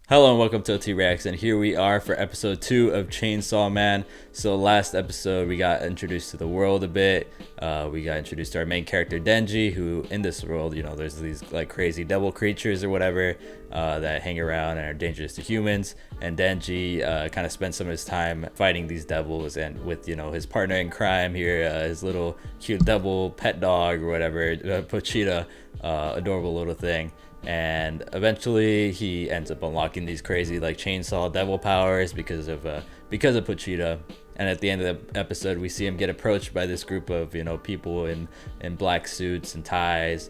Hello and welcome to OT Reacts, and here we are for episode 2 of Chainsaw Man. So last episode we got introduced to the world a bit. We got introduced to our main character Denji, who in this world, you know, there's these like crazy devil creatures or whatever that hang around and are dangerous to humans. And Denji kind of spends some of his time fighting these devils, and with, you know, his partner in crime here, his little cute devil pet dog or whatever, Pochita, adorable little thing. And eventually he ends up unlocking these crazy like chainsaw devil powers because of Pochita. And at the end of the episode we see him get approached by this group of, you know, people in black suits and ties,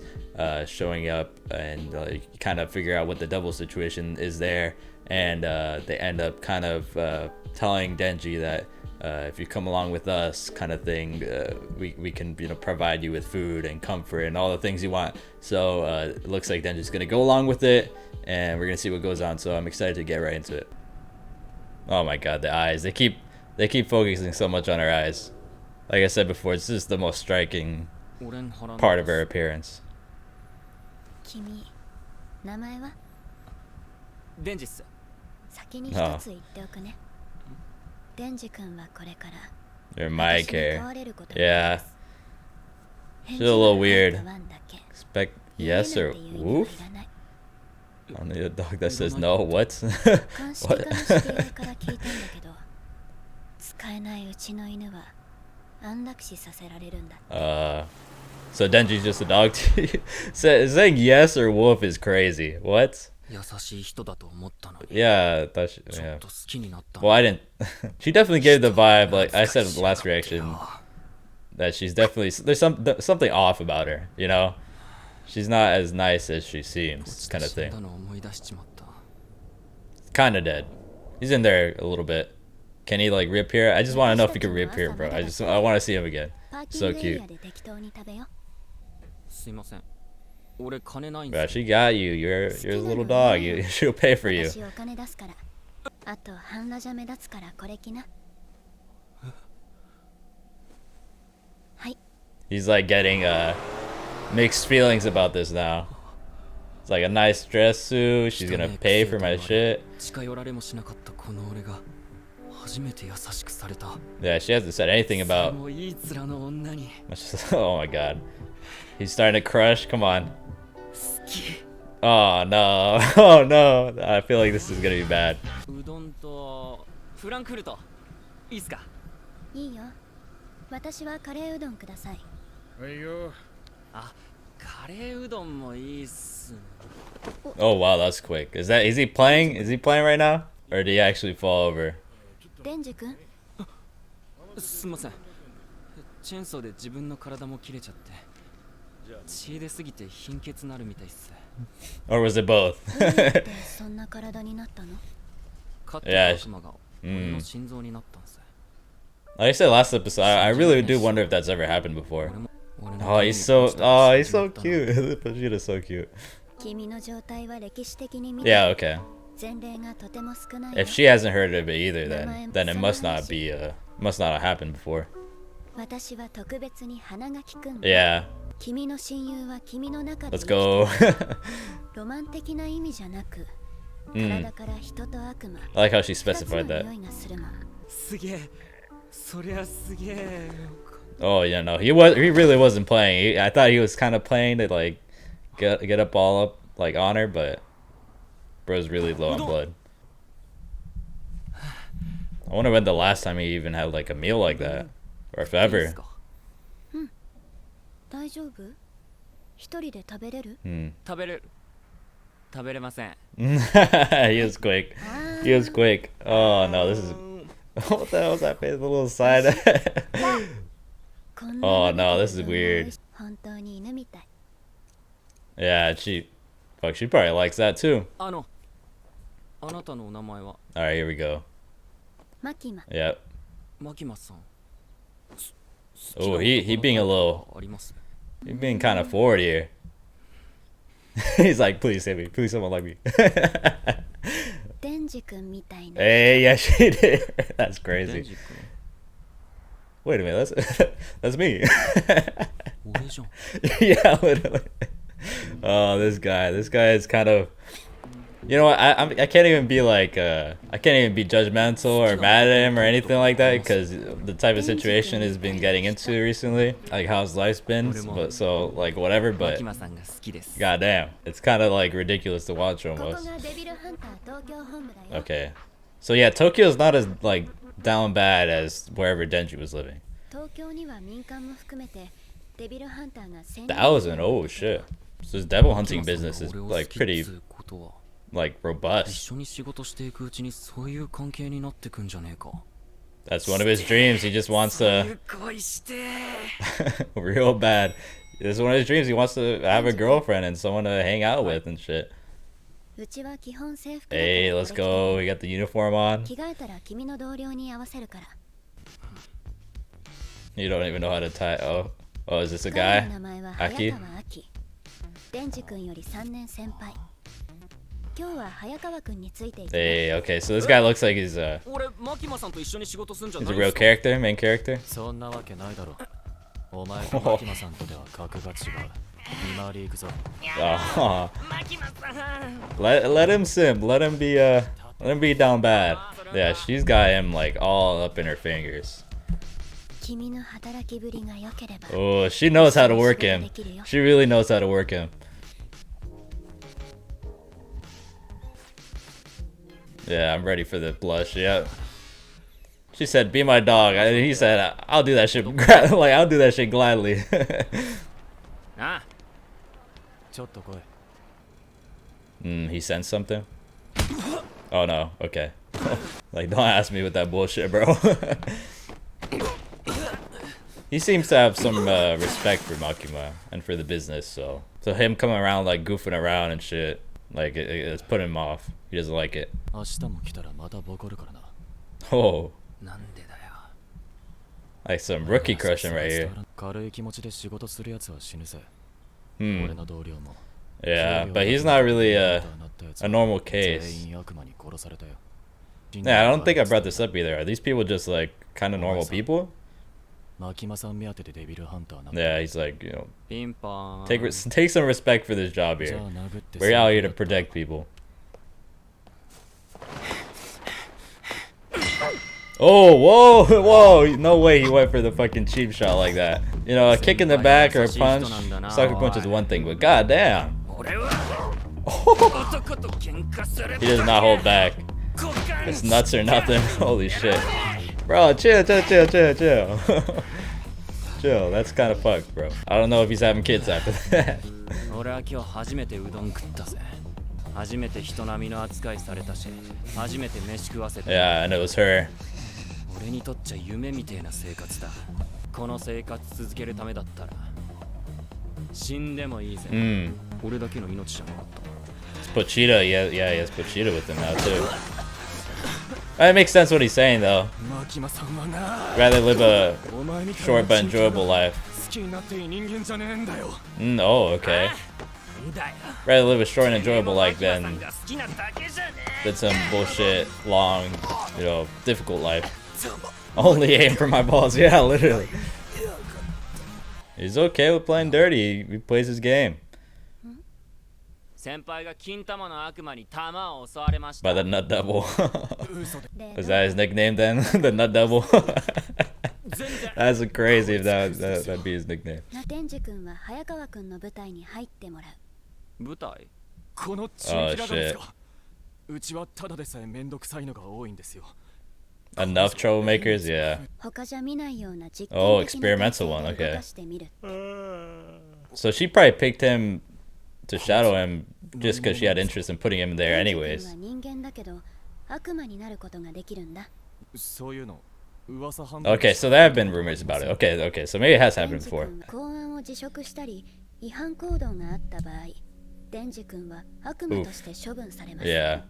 showing up, and kind of figure out what the devil situation is there. And they end up kind of telling Denji that if you come along with us, kind of thing, we can, you know, provide you with food and comfort and all the things you want. So it looks like Denji's gonna go along with it, and we're gonna see what goes on. So I'm excited to get right into it. Oh my god, the eyes! They keep focusing so much on her eyes. Like I said before, this is the most striking part of her appearance. Oh. You're my care. Yeah. She's a little weird. Expect yes or woof? I need a dog that says no. What? What? So Denji's just a dog. Saying yes or wolf is crazy. What? Yeah, yeah. Well, I didn't. She definitely gave the vibe, like I said in the last reaction, that she's definitely, there's something off about her. You know, she's not as nice as she seems, kind of thing. Kind of dead. He's in there a little bit. Can he like reappear? I just want to know if he can reappear, bro. I want to see him again. So cute. Bro, she got you. You're a little dog. She'll pay for you. He's like getting mixed feelings about this now. It's like a nice dress suit. She's gonna pay for my shit. Yeah, she hasn't said anything about. Oh my god. He's starting to crush. Come on. Oh no. Oh no. I feel like this is gonna be bad. Oh wow, that's quick. Is he playing? Is he playing right now? Or did he actually fall over? Or was it both? Yeah. Like I said last episode, I really do wonder if that's ever happened before. Oh, he's so cute. Pochita's so cute. Yeah, okay. If she hasn't heard of it either, then it must not have happened before. Yeah. Let's go. I like how she specified that. Oh yeah, no, he really wasn't playing. I thought he was kind of playing to like get up all up like on her, but bro's really low on blood. I wonder when the last time he even had like a meal like that, or if ever. He was quick. He was quick. Oh no, this is. What the hell was that face? The little side. Oh no, this is weird. Yeah, she probably likes that too. Alright, here we go. Yep. Oh, he being a little. He's being kind of forward here. He's like, please save me. Please, someone like me. Hey, yeah, she did. That's crazy. Wait a minute, that's me. Yeah, literally. Oh, this guy is kind of You know what? I can't even be like I can't even be judgmental or mad at him or anything like that because the type of situation he's been getting into recently, like how his life's been. But so like whatever. But goddamn, it's kind of like ridiculous to watch almost. Okay, so yeah, Tokyo's not as like down bad as wherever Denji was living. 1,000? Oh shit. So this devil hunting business is like pretty like robust. That's one of his dreams. He just wants to real bad. This is one of his dreams. He wants to have a girlfriend and someone to hang out with and shit. Hey, let's go. We got the uniform on. You don't even know how to tie. Oh, is this a guy? Aki? Hey, okay, so this guy looks like he's a real character, main character. Oh. Let him simp. Let him be down bad. Yeah, she's got him like all up in her fingers. Oh, she knows how to work him. She really knows how to work him. Yeah, I'm ready for the blush. Yeah. She said, "Be my dog." He said, "I'll do that shit." Like I'll do that shit gladly. He sensed something. Oh no. Okay. Like don't ask me with that bullshit, bro. He seems to have some respect for Makima and for the business, so him coming around like goofing around and shit, like it's putting him off. He doesn't like it. Oh, like some rookie crushing right here. Yeah, but he's not really a normal case. Yeah, I don't think I brought this up either. Are these people just like kind of normal people? Yeah, he's like, you know, take some respect for this job here. We're out here to protect people. Oh, whoa, no way he went for the fucking cheap shot like that. You know, a kick in the back or a punch, sucker punch is one thing, but goddamn. He does not hold back. It's nuts or nothing. Holy shit. Bro, chill. Chill, that's kind of fucked, bro. I don't know if he's having kids after that. Yeah, and it was her. It's Pochita, yeah, he has Pochita with him now too. It makes sense what he's saying though. Rather live a short but enjoyable life. Oh, okay. Rather live a short and enjoyable life than some bullshit, long, you know, difficult life. Only aim for my balls, yeah, literally. He's okay with playing dirty. He plays his game. By the Nut Devil. Is that his nickname then? The Nut Devil? That's crazy if that'd be his nickname. Oh shit. Enough troublemakers? Yeah. Oh, experimental one, okay. So she probably picked him to shadow him just because she had interest in putting him there anyways. Okay, so there have been rumors about it. Okay, so maybe it has happened before. Yeah.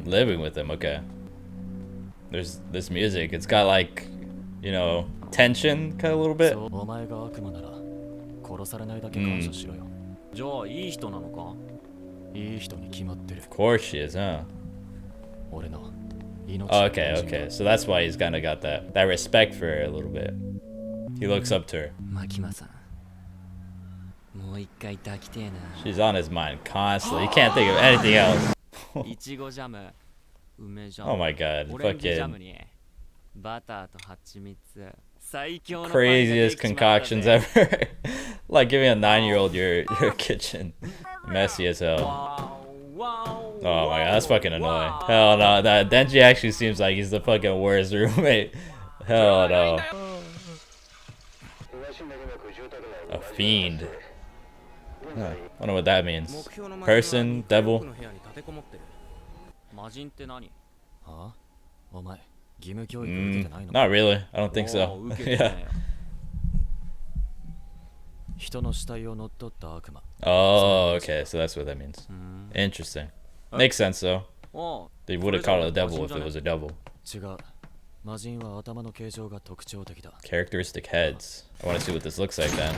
Living with him, okay. There's this music. It's got like, you know, tension kind of a little bit. Of course she is, huh? Oh, okay. So that's why he's kind of got that respect for her a little bit. He looks up to her. She's on his mind constantly. He can't think of anything else. Oh my god. Fucking craziest concoctions ever. Like giving a 9-year-old your kitchen. Messy as hell. Oh my god, that's fucking annoying. Hell no, that Denji actually seems like he's the fucking worst roommate. Hell no. A fiend. Huh. I don't know what that means. Person, devil. Not really. I don't think so. Yeah. Oh, okay. So that's what that means. Interesting. Makes sense though. They would have called it a devil if it was a devil. Characteristic heads. I want to see what this looks like then.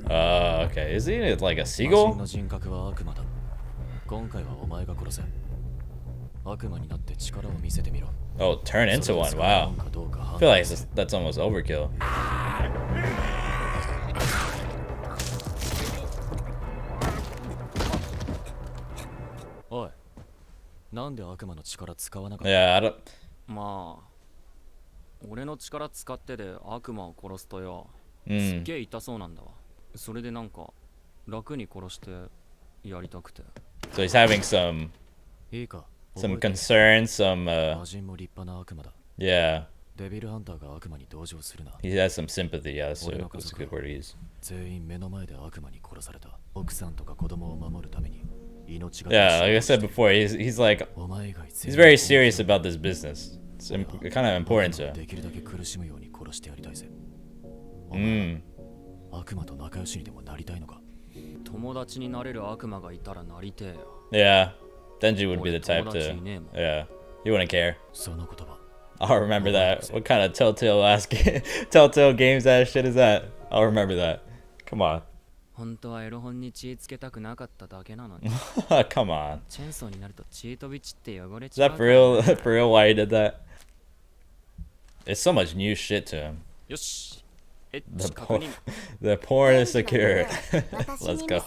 Okay. Is he like a seagull? Oh, turn into one. Wow. I feel like that's almost overkill. Yeah, I don't. 俺の力使ってで悪魔を殺すとよ、すっげえ痛そうなんだわ。それでなんか楽に殺してやりたくて。So he's having some concern, yeah. He has some sympathy, yeah, that's a good word to use. Yeah, like I said before, he's like, he's very serious about this business. It's kind of important to him. Yeah, Denji would be the type to, yeah, he wouldn't care. I'll remember that. What kind of Telltale games that shit is that? I'll remember that. Come on. Come on. Is that for real? For real why he did that? It's so much new shit to him. The porn is secure. Let's go.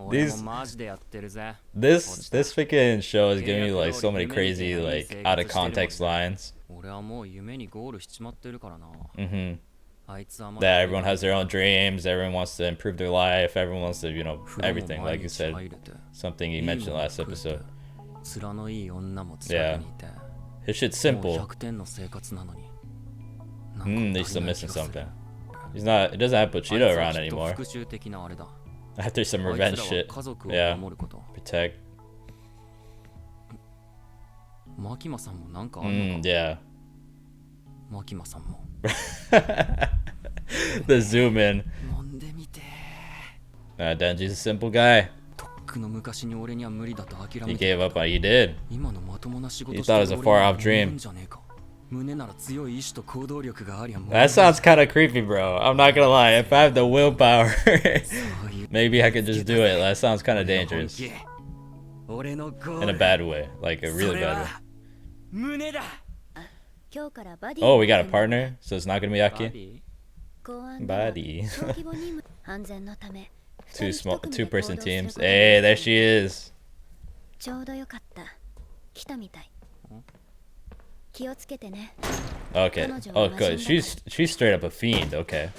This freaking show is giving me like so many crazy like out of context lines. That everyone has their own dreams, everyone wants to improve their life, everyone wants to, you know, everything, like you said. Something you mentioned last episode. Yeah. His shit's simple. They're still missing something. He doesn't have Pochito around anymore. After some revenge shit. Yeah. Protect. Yeah. The zoom in. Denji's a simple guy. He gave up on he did. He thought it was a far off dream. That sounds kind of creepy, bro. I'm not gonna lie. If I have the willpower, maybe I could just do it. That sounds kind of dangerous. In a bad way. Like a really bad way. Oh, we got a partner? So it's not gonna be Aki? Buddy. Two-person teams. Hey, there she is. Okay. Oh, good. She's straight up a fiend. Okay.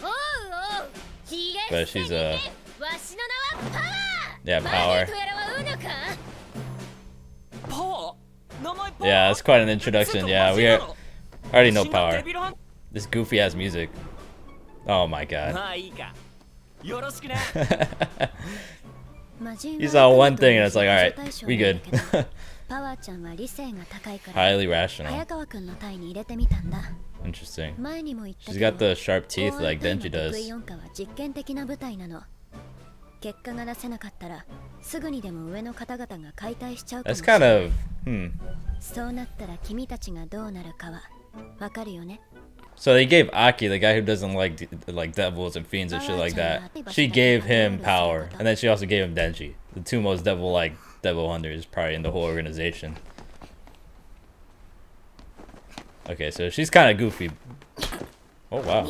But she's a power. Yeah, that's quite an introduction. Yeah, we already know power. This goofy ass music. Oh my god. He's on one thing and it's like, alright, we good. Highly rational. Interesting. She's got the sharp teeth like Denji does. That's kind of, So they gave Aki, the guy who doesn't like devils and fiends and shit like that, she gave him power, and then she also gave him Denji, the two most devil hunters probably in the whole organization. Okay, so she's kind of goofy. Oh wow.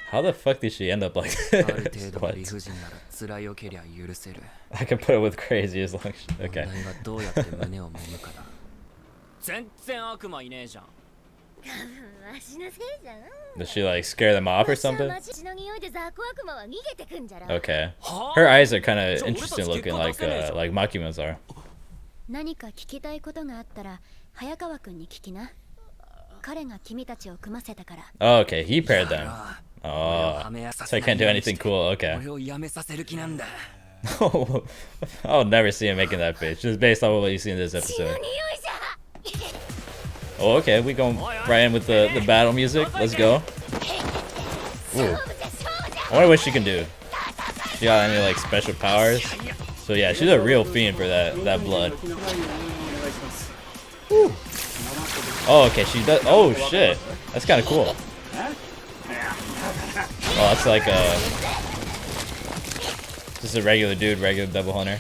How the fuck did she end up like this? What? I can put it with crazy as long as okay. 全然悪魔いねえじゃん Does she like scare them off or something? Okay. Her eyes are kind of interesting looking, like Makima's are. 何か聞きたいことがあったら早川くんに聞きな。彼が君たちを組ませたから。 Oh, okay, he paired them. Oh, so I can't do anything cool. Okay. I'll never see him making that face, just based on what you see in this episode. Oh, okay, we going right in with the battle music. Let's go. Ooh. I wonder what she can do. She got any like special powers? So yeah, she's a real fiend for that blood. Woo. Oh, okay, she does. Oh shit, that's kind of cool. Oh, that's like just a regular dude, regular double hunter.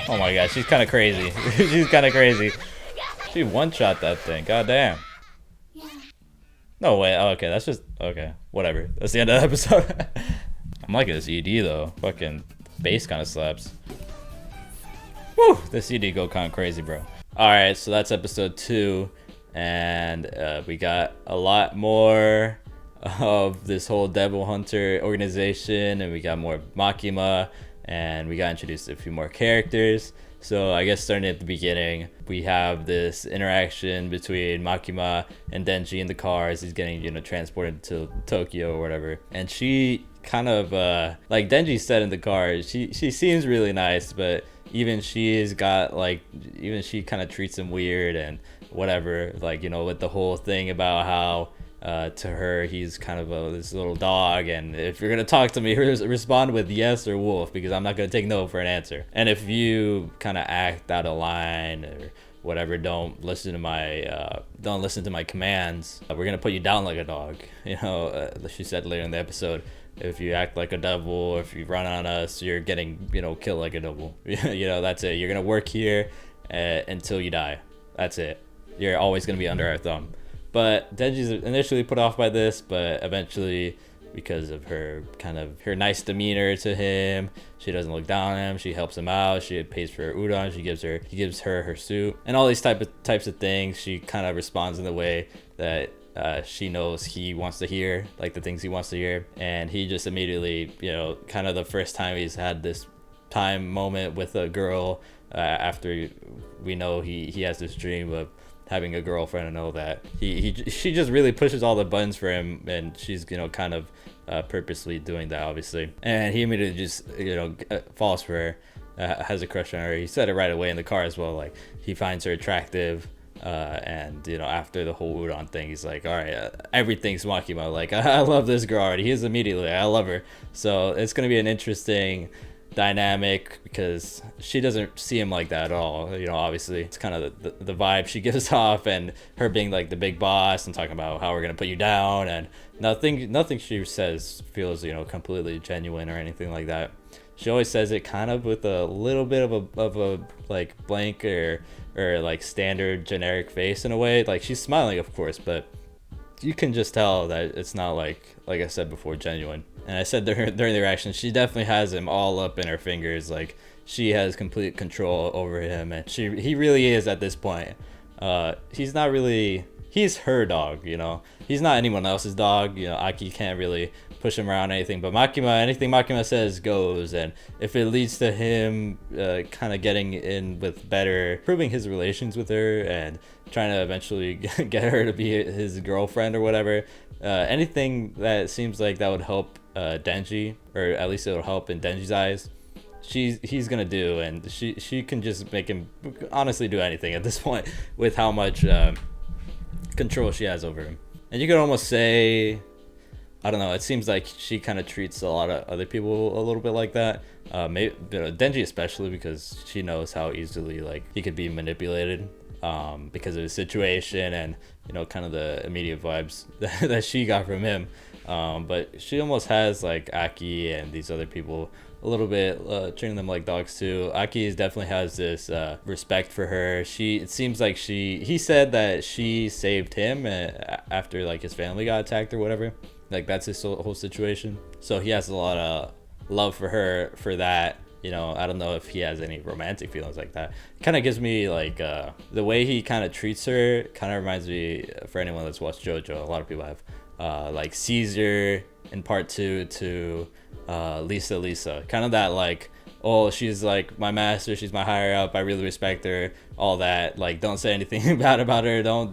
Oh my god, she's kind of crazy. She's kind of crazy. She one-shot that thing. God damn. No way. Oh, okay, that's just okay. Whatever. That's the end of the episode. I'm liking this ED though. Fucking bass kind of slaps. Woo! This ED go kind of crazy, bro. All right, so that's episode 2, and we got a lot more of this whole Devil Hunter organization, and we got more Makima, and we got introduced to a few more characters. So I guess starting at the beginning, we have this interaction between Makima and Denji in the car as he's getting, you know, transported to Tokyo or whatever. And she kind of, like Denji said in the car, she seems really nice, but even she's got like, even she kind of treats him weird and whatever. Like, you know, with the whole thing about how to her he's kind of this little dog, and if you're gonna talk to me, respond with yes or wolf, because I'm not gonna take no for an answer. And if you kind of act out of line or whatever, don't listen to my commands, we're gonna put you down like a dog, you know. She said later in the episode, if you act like a devil, or if you run on us, you're getting, you know, killed like a devil. You know, that's it. You're gonna work here until you die. That's it. You're always gonna be under our thumb. But Denji's initially put off by this, but eventually, because of her nice demeanor to him, she doesn't look down on him. She helps him out. She pays for her udon. He gives her her suit, and all these types of things. She kind of responds in the way that she knows he wants to hear, like the things he wants to hear. And he just immediately, you know, kind of the first time he's had this time moment with a girl, after we know he has this dream of having a girlfriend, and all that, she just really pushes all the buttons for him, and she's, you know, kind of purposely doing that, obviously. And he immediately just, you know, falls for her, has a crush on her. He said it right away in the car as well, like he finds her attractive, and, you know, after the whole udon thing, he's like, all right, everything's Makima, like I love this girl already. He is immediately, I love her. So it's gonna be an interesting dynamic, because she doesn't see him like that at all, you know. Obviously it's kind of the vibe she gives off, and her being like the big boss and talking about how we're gonna put you down, and nothing she says feels, you know, completely genuine or anything like that. She always says it kind of with a little bit of a like blank or like standard generic face in a way. Like she's smiling, of course, but you can just tell that it's not like I said before, genuine. And I said during the reaction, she definitely has him all up in her fingers. Like she has complete control over him, and he really is at this point. He's not really, he's her dog, you know. He's not anyone else's dog. You know, Aki can't really push him around anything, but anything Makima says goes. And if it leads to him kind of getting in with better, improving his relations with her, and trying to eventually get her to be his girlfriend or whatever, anything that seems like that would help Denji, or at least it'll help in Denji's eyes, he's gonna do. And she can just make him honestly do anything at this point with how much control she has over him. And you could almost say, I don't know, it seems like she kind of treats a lot of other people a little bit like that. Maybe, you know, Denji especially, because she knows how easily like he could be manipulated because of his situation, and, you know, kind of the immediate vibes that she got from him. But she almost has like Aki and these other people a little bit, treating them like dogs too. Aki definitely has this respect for her. It seems like he said that she saved him after like his family got attacked or whatever. Like that's his whole situation. So he has a lot of love for her for that. You know, I don't know if he has any romantic feelings like that. It kind of gives me like the way he kind of treats her kind of reminds me, for anyone that's watched JoJo, a lot of people have, like Caesar in part 2 to Lisa. Kind of that like, oh, she's like my master, she's my higher up, I really respect her, all that. Like, don't say anything bad about her, don't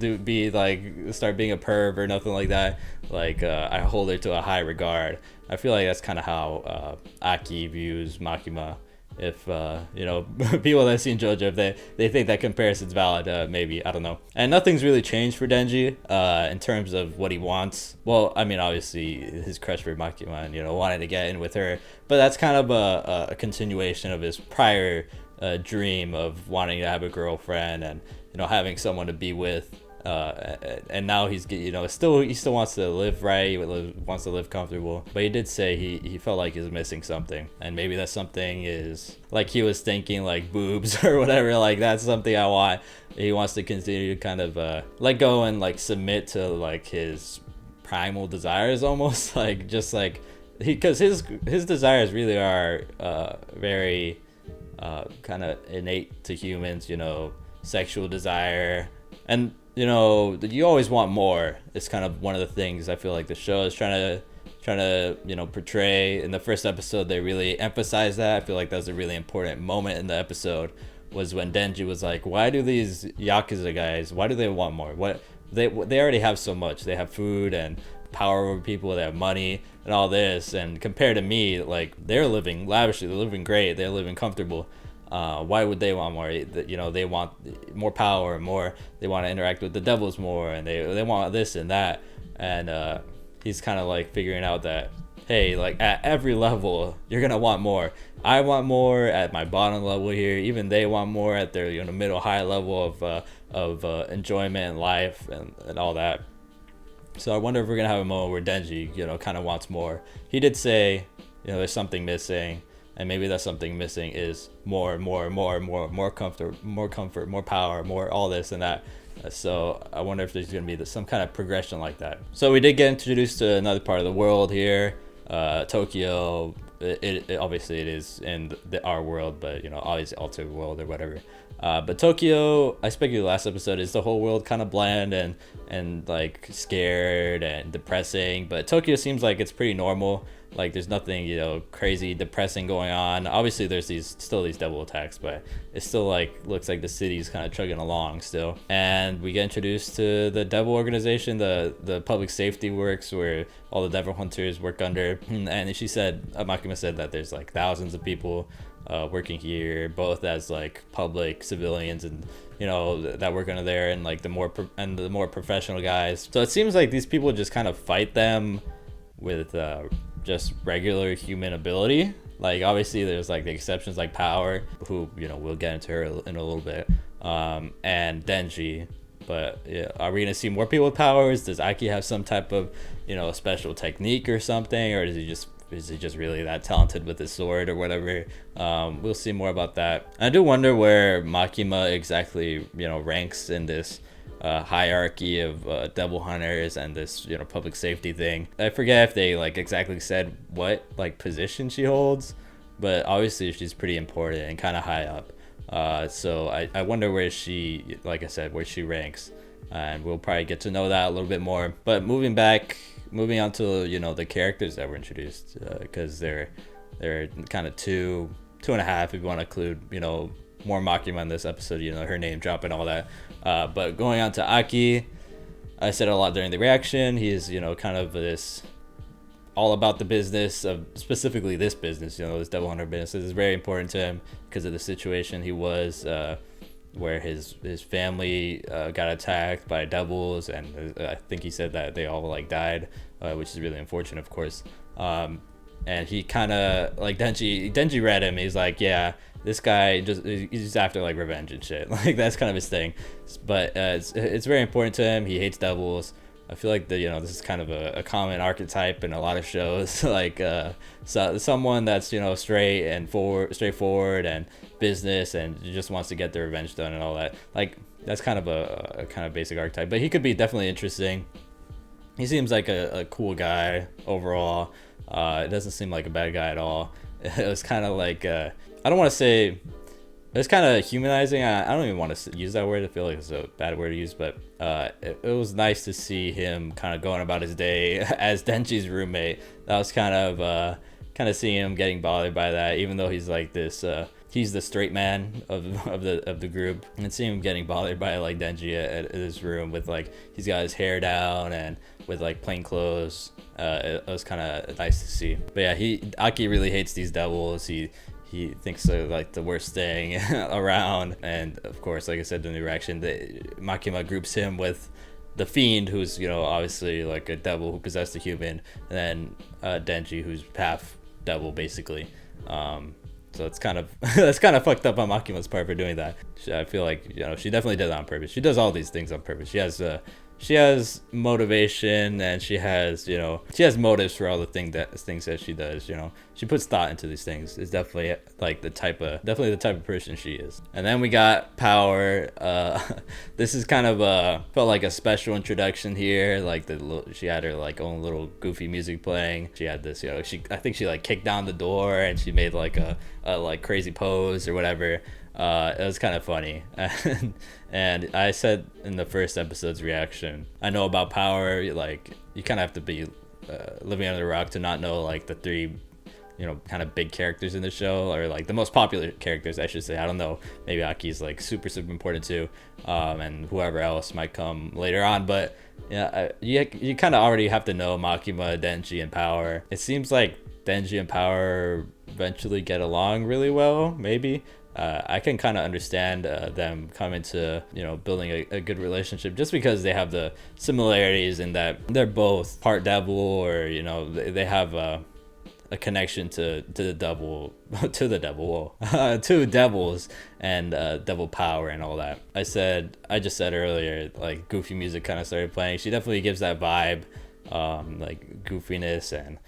start being a perv or nothing like that. Like, I hold her to a high regard. I feel like that's kind of how Aki views Makima. If you know, people that have seen JoJo, if they think that comparison's valid, maybe, I don't know. And nothing's really changed for Denji in terms of what he wants. Well, I mean, obviously his crush for Makima and, you know, wanting to get in with her, but that's kind of a continuation of his prior dream of wanting to have a girlfriend and, you know, having someone to be with. And now he's, you know, he still wants to live right, he wants to live comfortable, but he did say he felt like he's missing something, and maybe that something is like he was thinking like boobs or whatever. Like, that's something I want. He wants to continue to kind of let go and like submit to like his primal desires almost, like just like because his desires really are very kind of innate to humans, you know, sexual desire. And, you know, you always want more. It's kind of one of the things I feel like the show is trying to, you know, portray. In the first episode, they really emphasized that. I feel like that was a really important moment in the episode, was when Denji was like, why do these Yakuza guys, why do they want more? What they already have so much. They have food and power over people, they have money and all this, and compared to me, like, they're living lavishly, they're living great, they're living comfortable. Why would they want more? You know, they want more power, more, they want to interact with the devils more, and they want this and that. And he's kind of like figuring out that, hey, like at every level you're gonna want more. I want more at my bottom level here, even they want more at their, you know, middle high level of enjoyment and life and all that. So I wonder if we're gonna have a moment where Denji, you know, kind of wants more. He did say, you know, there's something missing, and maybe that something missing is more comfort, more power, more all this and that. So I wonder if there's gonna be some kind of progression like that. So we did get introduced to another part of the world here, Tokyo. It obviously it is in our world, but, you know, obviously altered world or whatever. But Tokyo, I speculated last episode, is the whole world kind of bland and like scared and depressing, but Tokyo seems like it's pretty normal. Like, there's nothing, you know, crazy depressing going on. Obviously there's still these devil attacks, but it still like looks like the city's kind of chugging along still. And we get introduced to the devil organization, the public safety works, where all the devil hunters work under. And she said, Makima said that there's like thousands of people working here, both as like public civilians and, you know, that work under there, and like the more professional guys. So it seems like these people just kind of fight them with just regular human ability. Like, obviously there's like the exceptions like Power, who, you know, we'll get into her in a little bit, and Denji. But yeah, are we gonna see more people with powers? Does Aki have some type of, you know, special technique or something, or is he just really that talented with his sword or whatever? We'll see more about that. I do wonder where Makima exactly, you know, ranks in this hierarchy of devil hunters and this, you know, public safety thing. I forget if they like exactly said what like position she holds, but obviously she's pretty important and kind of high up. So I wonder where she, like I said, where she ranks, and we'll probably get to know that a little bit more. But moving on to, you know, the characters that were introduced, because they're kind of two and a half if you want to include, you know, more Makima in this episode, you know, her name drop and all that. But going on to Aki, I said a lot during the reaction. He is, you know, kind of this all about the business of, specifically this business, you know, this devil hunter business. This is very important to him because of the situation he was, where his family got attacked by devils, and I think he said that they all like died, which is really unfortunate, of course. And he kind of like Denji read him. He's like, yeah, this guy he's just after like revenge and shit. Like, that's kind of his thing. But it's very important to him. He hates devils. I feel like this is kind of a common archetype in a lot of shows. Like someone that's straightforward and business and just wants to get their revenge done and all that. Like that's kind of a kind of basic archetype, but he could be definitely interesting. He seems like a cool guy overall. It doesn't seem like a bad guy at all. It was kind of like I don't want to say. It's kind of humanizing. I don't even want to use that word. I feel like it's a bad word to use, but it was nice to see him kind of going about his day as Denji's roommate. That was kind of seeing him getting bothered by that, even though he's like this. He's the straight man of the group, and seeing him getting bothered by like Denji at his room with like he's got his hair down and with like plain clothes. It was kind of nice to see. But yeah, Aki really hates these devils. He thinks they're like the worst thing around, and of course, like I said in the reaction, Makima groups him with the fiend, who's obviously like a devil who possessed a human, and then Denji, who's half devil basically. So it's kind of that's kind of fucked up on Makima's part for doing that. I feel like she definitely did that on purpose. She does all these things on purpose. She has motivation, and she has motives for all the things that she does. She puts thought into these things. It's definitely like the type of person she is. And then we got Power. This is kind of felt like a special introduction here. Like she had her like own little goofy music playing. She had this I think she like kicked down the door and she made like a like crazy pose or whatever. It was kind of funny. And I said in the first episode's reaction, I know about Power, like you kind of have to be living under the rock to not know like the three kind of big characters in the show, or like the most popular characters I should say. I don't know, maybe Aki's like super important too, and whoever else might come later on, but yeah, you kind of already have to know Makima, Denji, and Power. It seems like Denji and Power eventually get along really well, maybe. I can kind of understand them coming to building a good relationship, just because they have the similarities in that they're both part devil, or they have a connection to the devil two devils, and devil power and all that. I just said earlier, like goofy music kind of started playing. She definitely gives that vibe, like goofiness, and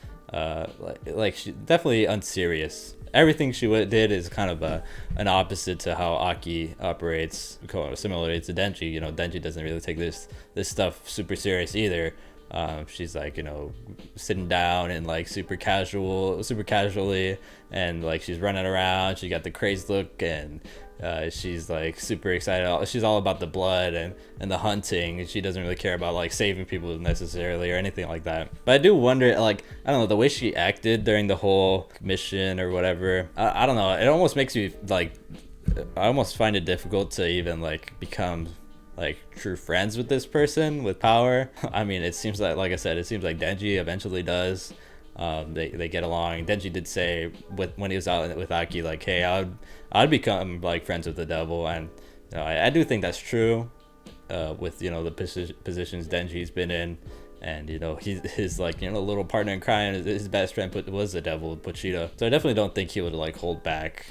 like she definitely unserious. Everything she did is kind of an opposite to how Aki operates, similarly to Denji. Denji doesn't really take this stuff super serious either. She's like sitting down and like super casually, and like she's running around. She got the crazed look, and she's like super excited. She's all about the blood and the hunting. She doesn't really care about like saving people necessarily or anything like that. But I do wonder, like, I don't know, the way she acted during the whole mission or whatever. I don't know. It almost makes me like, I almost find it difficult to even like become like true friends with this person with Power. I mean, it seems like I said, it seems like Denji eventually does. They get along. Denji did say when he was out with Aki, like, hey, I'd become like friends with the devil, and I do think that's true. With the positions Denji's been in, and his like little partner in crime, his best friend was the devil, Pochita. So I definitely don't think he would like hold back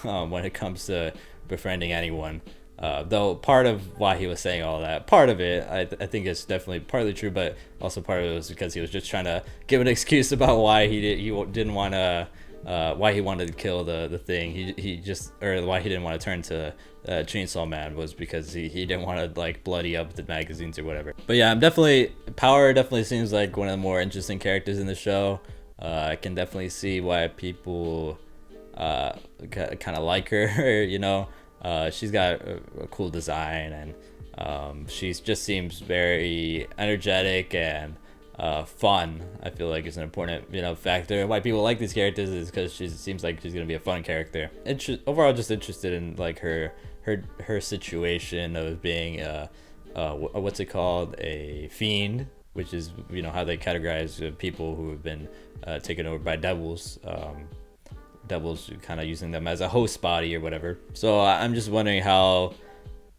when it comes to befriending anyone. Though part of why he was saying all that, part of it, I think it's definitely partly true, but also part of it was because he was just trying to give an excuse about why he didn't want to, why he wanted to kill the thing. Or why he didn't want to turn to Chainsaw Man was because he didn't want to like bloody up the magazines or whatever. But yeah, Power definitely seems like one of the more interesting characters in the show. I can definitely see why people kind of like her. She's got a cool design, and she just seems very energetic and fun. I feel like it's an important factor. Why people like these characters is because she seems like she's gonna be a fun character. Overall, just interested in like her situation of being what's it called, a fiend, which is how they categorize people who have been taken over by devils. Devils kind of using them as a host body or whatever. So I'm just wondering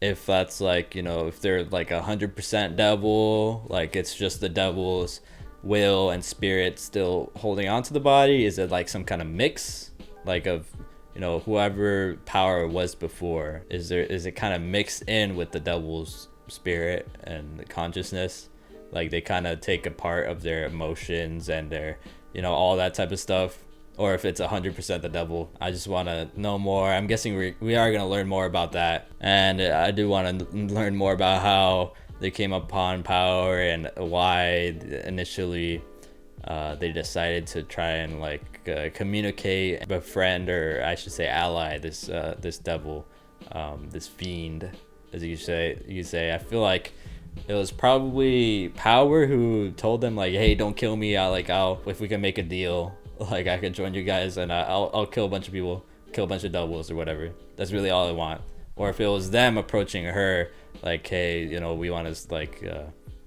if that's like if they're like 100% devil, like it's just the devil's will and spirit still holding on to the body. Is it like some kind of mix, like of whoever Power was before? Is it kind of mixed in with the devil's spirit and the consciousness? like they kind of take a part of their emotions and their, you know, all that type of stuff, or if it's 100% the devil. I just want to know more. I'm guessing we are going to learn more about that, and I do want to learn more about how they came upon power and why initially they decided to try and like communicate, befriend, or I should say ally this devil, this fiend, as you say. I feel like it was probably Power who told them like, hey, don't kill me. I'll if we can make a deal, like I can join you guys and I'll kill a bunch of people, kill a bunch of devils or whatever. That's really all I want. Or if it was them approaching her like, hey, you know, we want to like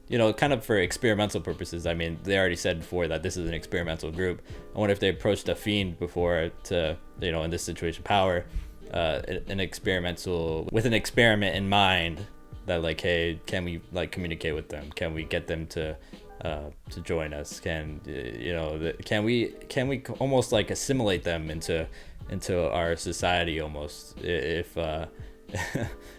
you know, kind of for experimental purposes. I mean, they already said before that this is an experimental group. I wonder if they approached a fiend before to, you know, in this situation, Power, an experimental, with an experiment in mind, that like, hey, can we like communicate with them? Can we get them to join us? Can you know? Can we almost like assimilate them into our society almost? If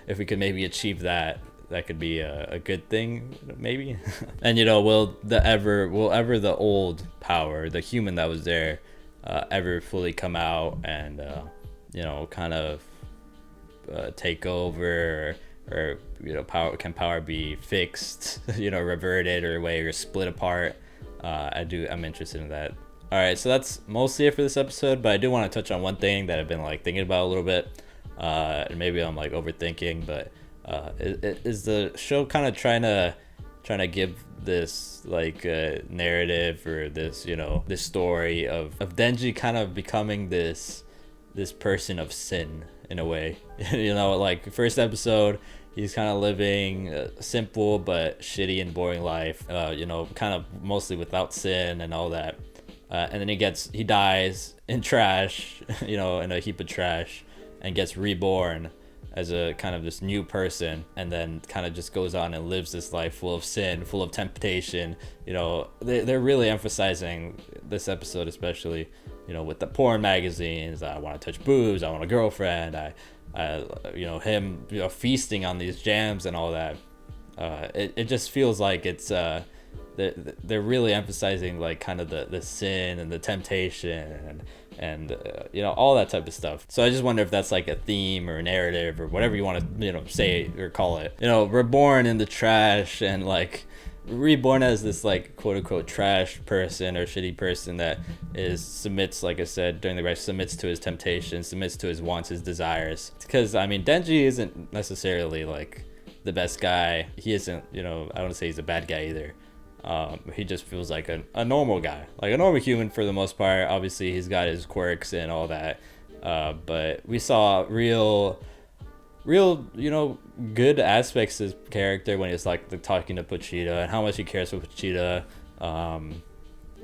if we could maybe achieve that, that could be a good thing, maybe. And you know, will the old Power, the human that was there, ever fully come out and you know, kind of take over, or you know, Power be fixed, you know, reverted or way, or split apart? I'm interested in that. All right, so that's mostly it for this episode, but I do want to touch on one thing that I've been like thinking about a little bit, and maybe I'm like overthinking, but is the show kind of trying to give this like narrative, or this, you know, this story of Denji kind of becoming this person of sin in a way? You know, like first episode, he's kind of living a simple but shitty and boring life, you know, kind of mostly without sin and all that, and then he dies in trash, you know, in a heap of trash, and gets reborn as a kind of this new person, and then kind of just goes on and lives this life full of sin, full of temptation. You know, they're really emphasizing this episode, especially, you know, with the porn magazines. I want to touch boobs, I want a girlfriend, I you know, him, you know, feasting on these jams and all that. It just feels like it's they're really emphasizing like kind of the sin and the temptation and you know, all that type of stuff. So I just wonder if that's like a theme or a narrative or whatever you want to, you know, say or call it. You know, reborn in the trash, and like reborn as this like quote unquote trash person or shitty person that submits, like I said during the rest, submits to his temptation, submits to his wants, his desires. Because I mean, Denji isn't necessarily like the best guy. He isn't, you know, I don't want to say he's a bad guy either. He just feels like a normal guy, like a normal human for the most part. Obviously he's got his quirks and all that, but we saw real, you know, good aspects of his character when he's like talking to Pochita and how much he cares for Pochita.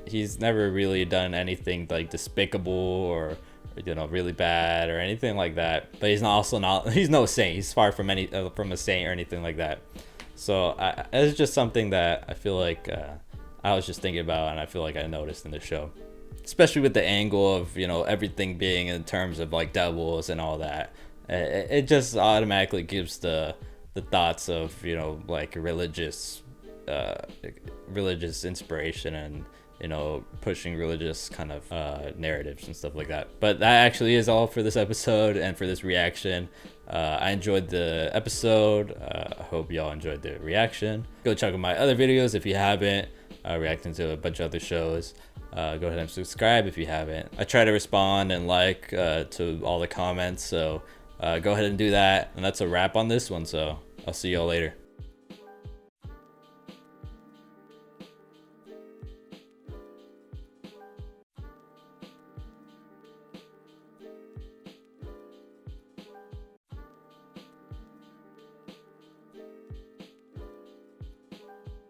He's never really done anything like despicable or, you know, really bad or anything like that, but he's no saint. He's far from from a saint or anything like that. So it's just something that I feel like I was just thinking about, and I feel like I noticed in the show, especially with the angle of, you know, everything being in terms of like devils and all that. It just automatically gives the thoughts of, you know, like religious inspiration and, you know, pushing religious kind of narratives and stuff like that. But that actually is all for this episode and for this reaction. I enjoyed the episode. I hope y'all enjoyed the reaction. Go check out my other videos if you haven't, reacting to a bunch of other shows. Go ahead and subscribe if you haven't. I try to respond and like to all the comments, so go ahead and do that. And that's a wrap on this one, so I'll see y'all later.